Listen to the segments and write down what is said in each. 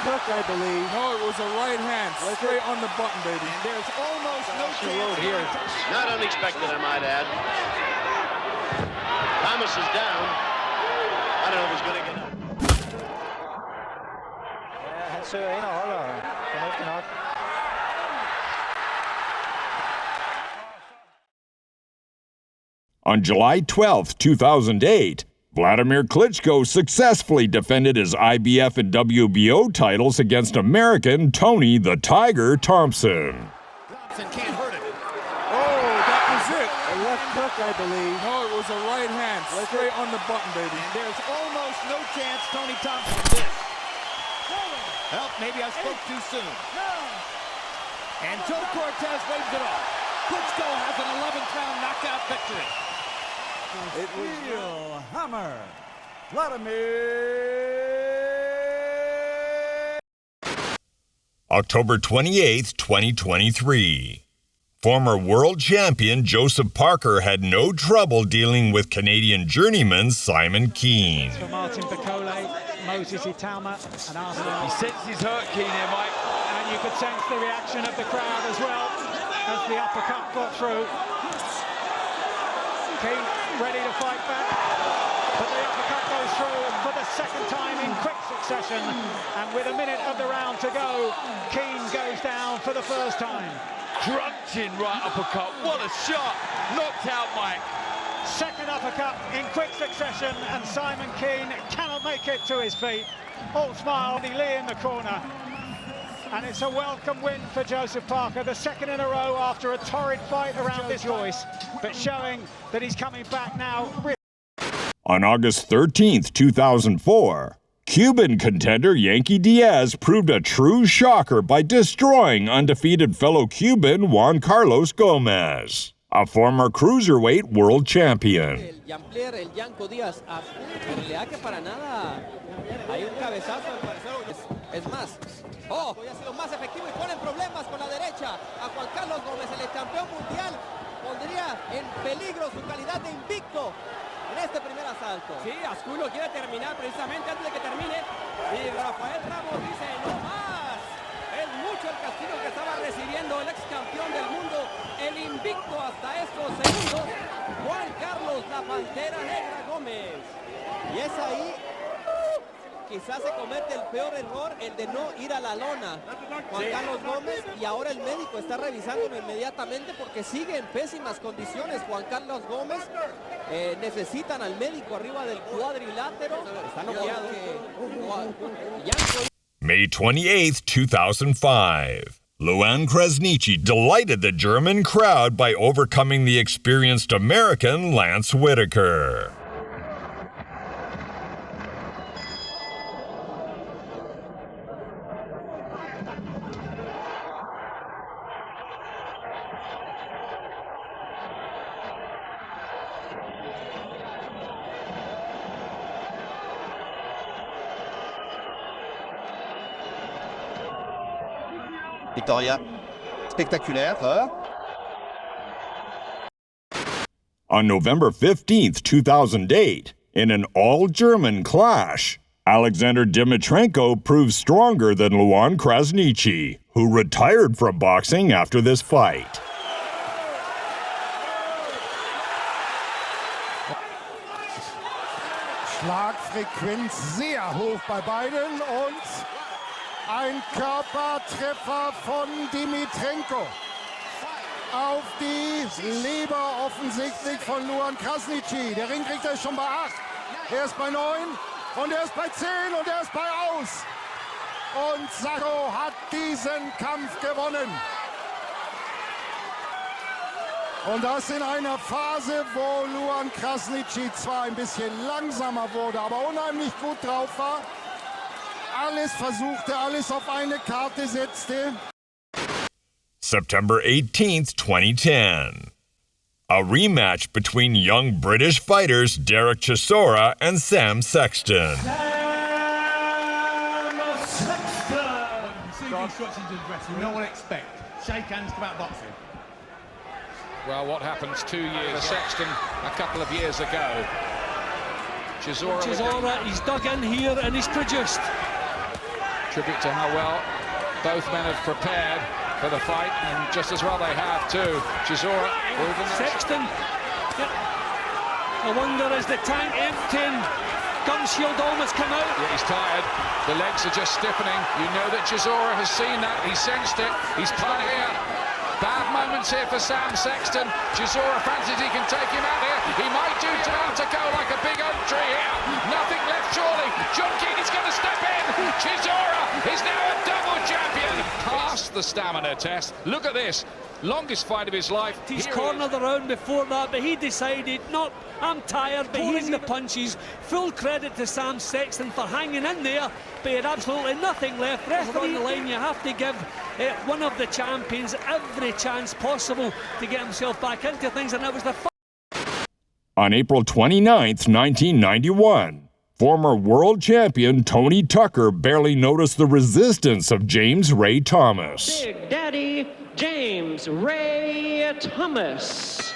hook, I believe. No, it was a right hand, straight on the button, baby. And there's almost no chance here. Not unexpected, I might add. Thomas is down. I don't know if he's going to get up. Ja, han søger ind og holder. Fornuftigt nok. On July 12, 2008, Vladimir Klitschko successfully defended his IBF and WBO titles against American Tony the Tiger Thompson. Thompson can't hurt him. Oh, that was it. A left hook, I believe. No, it was a right hand, straight on the button, baby. And there's almost no chance Tony Thompson did. Well, maybe I spoke too soon. And Joe Cortez waves it off. Klitschko has an 11th-round knockout victory. It was Real hammer, Vladimir. October 28, 2023. Former world champion Joseph Parker had no trouble dealing with Canadian journeyman Simon Keane. For Martin Bacole, Moses Itauma, and Ahunanya. He senses hurt, Keane here, Mike. And you could sense the reaction of the crowd as well as the uppercut got through. Keane ready to fight back, but the uppercut goes through for the second time in quick succession, and with a minute of the round to go, Keane goes down for the first time. Crunching right uppercut, what a shot! Knocked out Mike. Second uppercut in quick succession, and Simon Keane cannot make it to his feet. All smile, Lee in the corner. And it's a welcome win for Joseph Parker, the second in a row after a torrid fight around this voice, but showing that he's coming back now. On August 13, 2004, Cuban contender Yankee Diaz proved a true shocker by destroying undefeated fellow Cuban Juan Carlos Gomez, a former cruiserweight world champion. El Yanko Diaz, pero le da que para nada hay un cabezazo al parecer. Es más, hoy ha sido más efectivo y pone en problemas con la derecha a Juan Carlos Gómez, el campeón mundial, pondría en peligro su calidad de invicto en este primer asalto. Sí, Asculo quiere terminar precisamente antes de que termine y Rafael Ramos dice no más. Es mucho el castigo que estaba recibiendo el ex campeón del mundo, el invicto hasta estos segundos, Juan Carlos la Pantera Negra Gómez. Y es ahí quizás se comete el peor error, el de no ir a la lona Juan Carlos Gómez, y ahora el médico está revisándolo inmediatamente porque sigue en pésimas condiciones Juan Carlos Gómez. Necesitan al médico arriba del cuadrilátero. Está noqueado. May 28, 2005. Luan Krasniqi delighted the German crowd by overcoming the experienced American Lance Whitaker. Victoria, spectaculaire. On November 15, 2008, in an all-German clash, Alexander Dimitrenko proved stronger than Luan Krasniqi, who retired from boxing after this fight. Schlagfrequenz sehr hoch bei beiden und ein Körpertreffer von Dimitrenko auf die Leber offensichtlich von Luan Krasniqi. Der Ringrichter ist schon bei 8, er ist bei 9 und er ist bei 10 und er ist bei aus. Und Sacco hat diesen Kampf gewonnen. Und das in einer Phase, wo Luan Krasniqi zwar ein bisschen langsamer wurde, aber unheimlich gut drauf war. Alles versuchte, alles auf eine Karte setzte. September 18th, 2010. A rematch between young British fighters Derek Chisora and Sam Sexton. Instructions in dressing, you know what to expect. Shake hands, come out boxing. Well, what happens 2 years? Sexton a couple of years ago. Chisora, he's dug in here and he's produced. Tribute to how well both men have prepared for the fight, and just as well they have too. Chisora, Sexton. Yep. I wonder, is the tank emptying? Gun shield almost come out. Yeah, he's tired. The legs are just stiffening. You know that Chisora has seen that. He sensed it. He's put here. Bad moments here for Sam Sexton. Chisora fancies he can take him out here. He might do down to go like a big oak tree here. Nothing left, surely. John Keane is going to step in. Chisora is now a double champion. Passed the stamina test. Look at this. Longest fight of his life. He's cornered the round before that, but he decided, not, I'm tired, but he's in the punches. Full credit to Sam Sexton for hanging in there, but he had absolutely nothing left. Referee on the line, you have to give one of the champions every chance possible to get himself back into things, and that was the On April 29th, 1991, former world champion Tony Tucker barely noticed the resistance of James Ray Thomas. Big Daddy James Ray Thomas.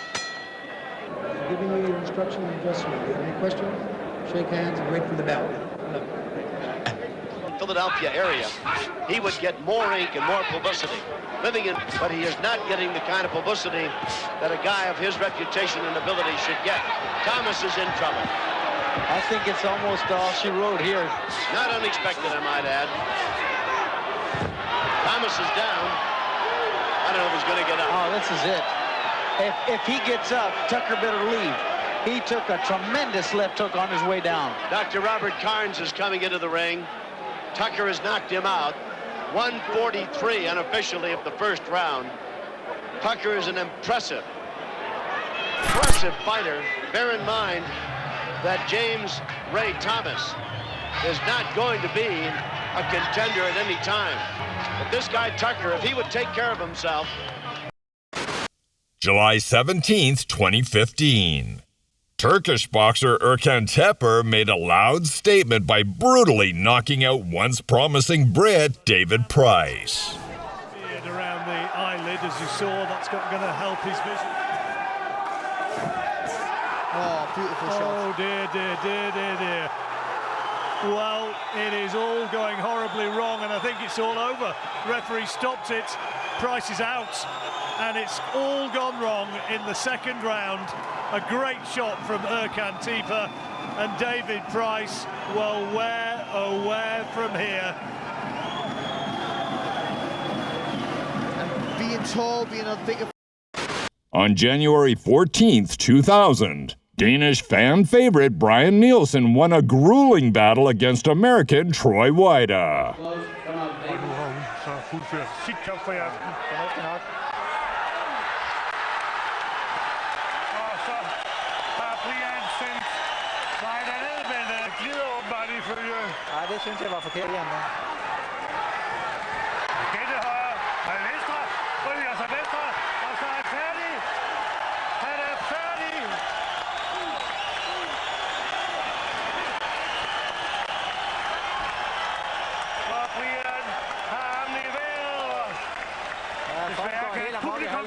Giving you your instruction in the dressing room. Any questions? Shake hands and wait for the bell. Philadelphia area, he would get more ink and more publicity. Living in, but he is not getting the kind of publicity that a guy of his reputation and ability should get. Thomas is in trouble. I think it's almost all she wrote here. Not unexpected, I might add. Thomas is down. I don't know if he's going to get up. Oh, this is it. If he gets up, Tucker better leave. He took a tremendous left hook on his way down. Dr. Robert Carnes is coming into the ring. Tucker has knocked him out. 143 unofficially of the first round. Tucker is an impressive fighter. Bear in mind that James Ray Thomas is not going to be a contender at any time. But this guy Tucker, if he would take care of himself. July 17th, 2015. Turkish boxer Erkan Teper made a loud statement by brutally knocking out once promising Brit David Price. Around the eyelid, as you saw, that's going to help his vision. Oh, beautiful shot. Oh, dear, dear, dear, dear, dear. Well, it is all going horribly wrong, and I think it's all over. Referee stopped it. Price is out, and it's all gone wrong in the second round. A great shot from Erkan Teper, and David Price, well, where, oh, where from here? And being tall, being a bigger... On January 14th, 2000, Danish fan favorite Brian Nielsen won a grueling battle against American Troy Wida. Ja, det synes jeg var forkert igen. Gætte højre, og venstre, ryger sig venstre, og så er han færdig. Han er færdig. Og Brian har ham i vejret. Desværre kan publikum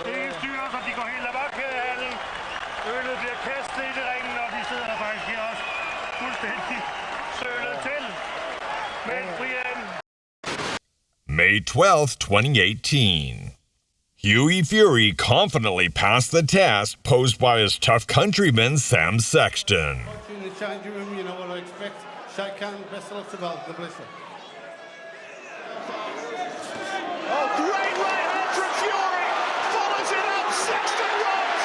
ikke styre, så de går helt amok her i hallen. Øllet bliver kastet i det ringen, og de sidder der faktisk her også fuldstændig sølet til. Men Brian... May 12th, 2018. Hughie Fury confidently passed the test posed by his tough countryman Sam Sexton. In the changing room, you know what I expect. Shake hands, best of luck to both. God bless you. Oh, great right hand from Fury. Follows it up. Sexton runs.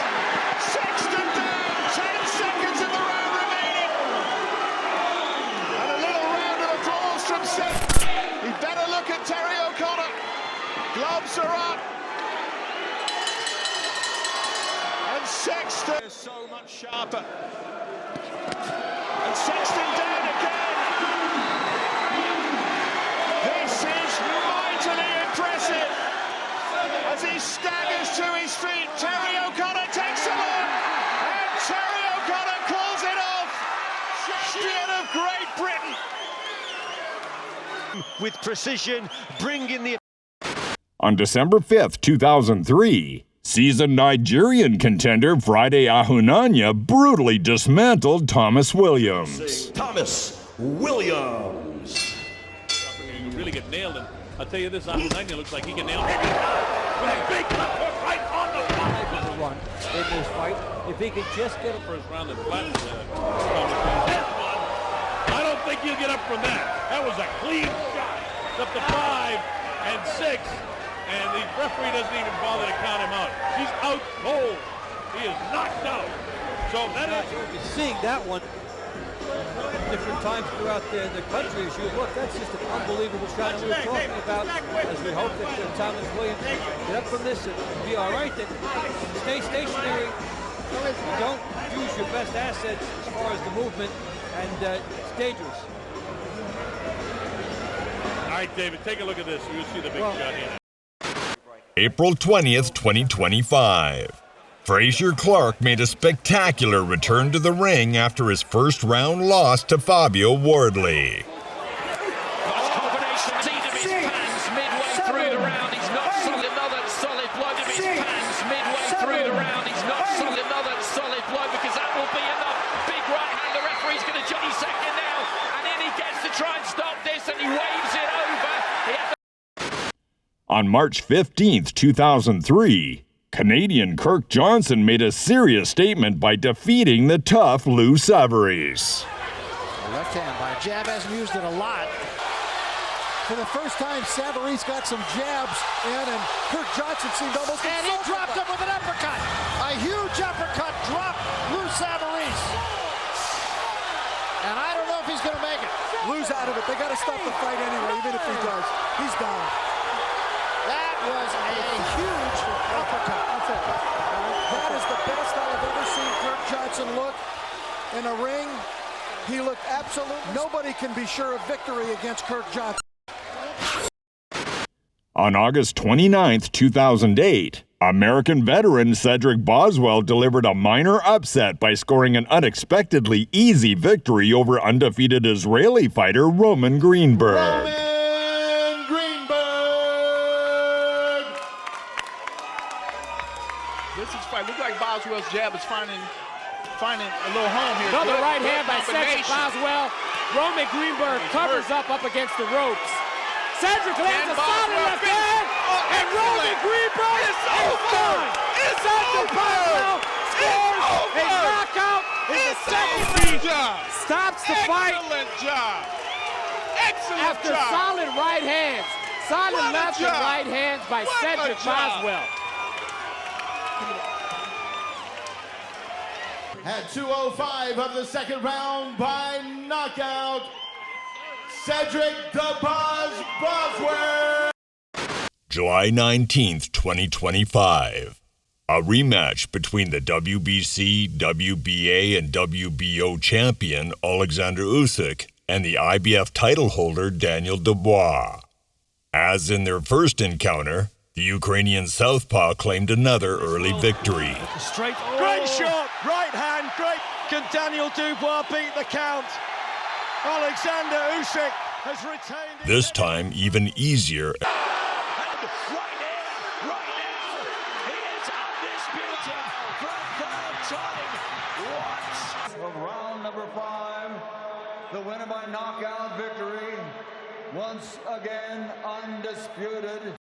Sexton down. 10 seconds in the round remaining. And a little round of applause from Sexton. He better look at Terry O'Connor. Gloves are up. And Sexton is so much sharper. And Sexton down again. This is mightily impressive. As he staggers to his feet, Terry O'Connor takes him on. And Terry O'Connor calls it off. Champion of Great Britain. With precision, bringing the... On December 5th, 2003, seasoned Nigerian contender Friday Ahunanya brutally dismantled Thomas Williams. Thomas Williams. really get nailed. And I'll tell you this, Ahunanya looks like he can nail him. With a big left hook right on the run in this fight. If he can just get a first round and flat. I don't think he'll get up from that. That was a clean shot. It's up to 5 and 6. And the referee doesn't even bother to count him out. He's out cold. He is knocked out. So that is... Seeing that one different times throughout the country, as you look, that's just an unbelievable shot we were talking about. As we hope that Thomas Williams get up from this and be all right, then stay stationary. Don't use your best assets as far as the movement, and it's dangerous. All right, David, take a look at this. You'll see the big shot here. April 20th, 2025. Frazier Clark made a spectacular return to the ring after his first round loss to Fabio Wardley. Combination seat of his pants midway through the round. He's not solid. Another solid blow of his pants midway through the round. He's not solid. Another solid blow, because that will be enough. Big right hand. The referee's going to jump second now, and then he gets to try and stop this, and he waves it over. On March 15th, 2003, Canadian Kirk Johnson made a serious statement by defeating the tough Lou Savarese. Left hand by jab, hasn't used it a lot. For the first time, Savarese got some jabs in, and Kirk Johnson seemed almost... And he dropped him with an uppercut. A huge uppercut dropped Lou Savarese. And I don't know if he's going to make it. Lou's out of it. They got to stop the fight anyway, even if he does. He's down. That was a huge uppercut. That's it. That is the best I have ever seen Kirk Johnson look in a ring. He looked absolutely... Nobody can be sure of victory against Kirk Johnson. On August 29th, 2008, American veteran Cedric Boswell delivered a minor upset by scoring an unexpectedly easy victory over undefeated Israeli fighter Roman Greenberg. This is fight. Look like Boswell's jab is finding a little home here. Another right hand by Cedric Boswell. Roman Greenberg covers up against the ropes. Cedric lands a solid left hand, and Roman Greenberg is done. Cedric Boswell scores a knockout in the second round. Stops the fight. Excellent job. Excellent after job. solid right hands. Solid left and right hands by Cedric Boswell. At 2:05 of the second round by knockout, Cedric Boswell. July 19th, 2025. A rematch between the WBC, WBA, and WBO champion Alexander Usyk and the IBF title holder Daniel Dubois. As in their first encounter, the Ukrainian southpaw claimed another early victory. Straight, great shot, right hand, great. Can Daniel Dubois beat the count? Alexander Usyk has retained... This time even easier. Round number 5, the winner by knockout victory, once again undisputed.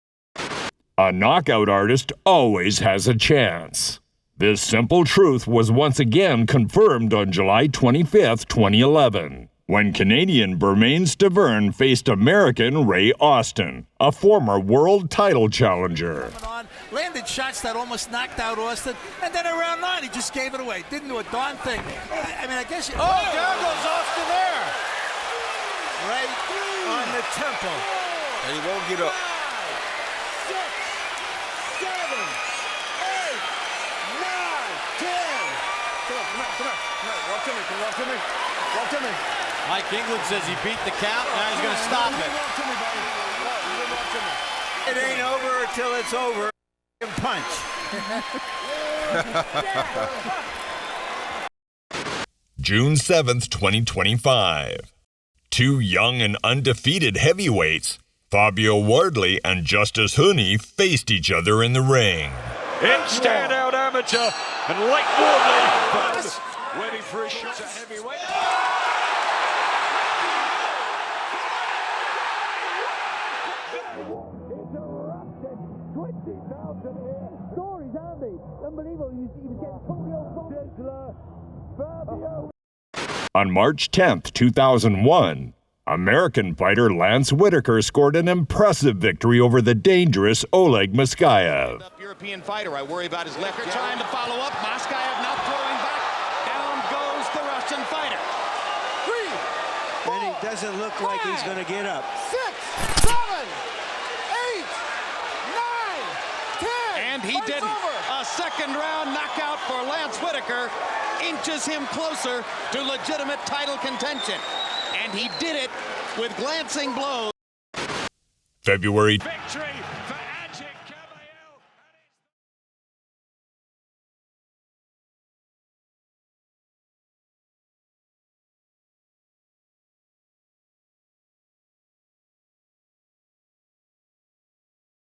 A knockout artist always has a chance. This simple truth was once again confirmed on July 25th, 2011, when Canadian Bermain Stiverne faced American Ray Austin, a former world title challenger. Landed shots that almost knocked out Austin, and then around 9 he just gave it away. Didn't do a darn thing. I mean, I guess... there goes Austin there. Right on the temple. And he won't get up. 6, 7, 8, 9, 10. Come on. Walk to me. Walk to me. Walk to me. Mike England says he beat the count. Now he's going to stop it. Walk to me, buddy. Walk to me. It ain't over until it's over. Punch. June 7th, 2025. Two young and undefeated heavyweights, Fabio Wardley and Justice Huni, faced each other in the ring. It's standout amateur and Light Wardley waiting for a shot at heavyweight. unbelievable. He was getting totally outfronted. On March 10th, 2001, American fighter Lance Whitaker scored an impressive victory over the dangerous Oleg Maskaev. European fighter, I worry about his left. Trying to follow up. Maskaev now throwing back. Down goes the Russian fighter. 3, 4, and he doesn't look like he's going to get up. 6, 7, 8, 9, 10. And he didn't. A second round knockout for Lance Whitaker inches him closer to legitimate title contention. And he did it with glancing blows. February Victory!